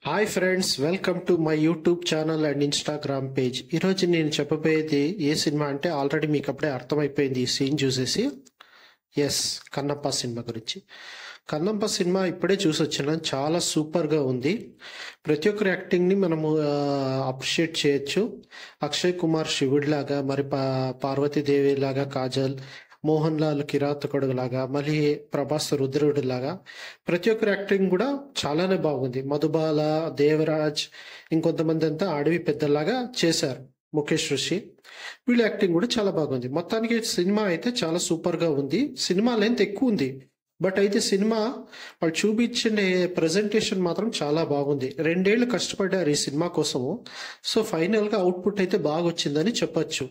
Hi friends, welcome to my YouTube channel and Instagram page. ఈరోజు నేను చెప్పబోయేది ఏ cinema అంటే ఆల్రెడీ మీకు అప్పుడే అర్థమైపోయింది ఈ సీన్ చూసేసి. ఎస్, కన్నప్ప సినిమా గురించి. కన్నప్ప సినిమా ఇప్పుడే చూసి వచ్చినాను, చాలా సూపర్గా ఉంది. ప్రతి ఒక్కరి యాక్టింగ్ని మనము అప్రిషియేట్ చేయొచ్చు. అక్షయ్ కుమార్ శివుడిలాగా, మరి పార్వతీదేవి లాగా కాజల్, మోహన్ లాల్ కిరాతకుడు లాగా, మళ్ళీ ప్రభాస్ రుద్రుడు లాగా ప్రతి ఒక్కరి యాక్టింగ్ కూడా చాలానే బాగుంది. మధుబాల, దేవరాజ్, ఇంకొంతమంది అంతా అడవి పెద్దలాగా చేశారు. ముఖేష్ ఋషి, వీళ్ళ యాక్టింగ్ కూడా చాలా బాగుంది. మొత్తానికి సినిమా అయితే చాలా సూపర్గా ఉంది. సినిమా లెంత్ ఎక్కువ ఉంది, బట్ అయితే సినిమా వాళ్ళు చూపించిన ప్రజెంటేషన్ మాత్రం చాలా బాగుంది. 2 ఏళ్ళు కష్టపడ్డారు ఈ సినిమా కోసము. సో ఫైనల్గా అవుట్పుట్ అయితే బాగా వచ్చిందని చెప్పొచ్చు.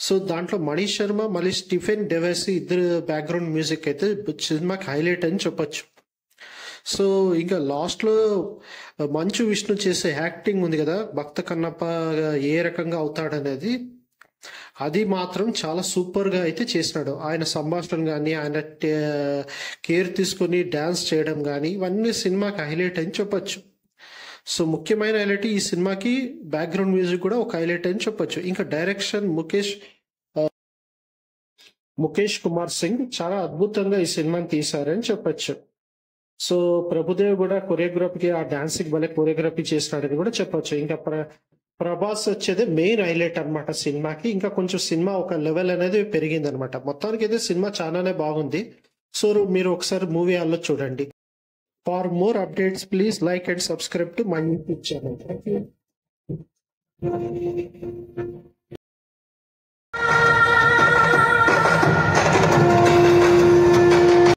సో దాంట్లో మనీష్ శర్మ, మళ్ళీ స్టీఫెన్ డెవెసి ఇద్దరు బ్యాక్గ్రౌండ్ మ్యూజిక్ అయితే సినిమాకి హైలైట్ అని చెప్పొచ్చు. సో ఇంకా లాస్ట్లో మంచు విష్ణు చేసే యాక్టింగ్ ఉంది కదా, భక్త కన్నప్ప ఏ రకంగా అవుతాడనేది, అది మాత్రం చాలా సూపర్గా అయితే చేసినాడు. ఆయన సంభాషణ కానీ, ఆయన కేర్ తీసుకొని డ్యాన్స్ చేయడం కానీ, ఇవన్నీ సినిమాకి హైలైట్ అని చెప్పొచ్చు. సో ముఖ్యమైన హైలైట్ ఈ సినిమాకి బ్యాక్గ్రౌండ్ మ్యూజిక్ కూడా ఒక హైలైట్ అని చెప్పొచ్చు. ఇంకా డైరెక్షన్ ముఖేష్ కుమార్ సింగ్ చాలా అద్భుతంగా ఈ సినిమాని తీశారని చెప్పొచ్చు. సో ప్రభుదేవ్ కూడా కొరియోగ్రఫీకి, ఆ డాన్సింగ్ భలే కొరియోగ్రఫీ చేసినాడని కూడా చెప్పొచ్చు. ఇంకా ప్రభాస్ వచ్చేది మెయిన్ హైలైట్ అనమాట సినిమాకి. ఇంకా కొంచెం సినిమా ఒక లెవెల్ అనేది పెరిగింది అనమాట. మొత్తానికి అయితే సినిమా చాలానే బాగుంది. సో మీరు ఒకసారి మూవీ హాల్లో చూడండి. For more updates please like and subscribe to my YouTube channel. Thank you.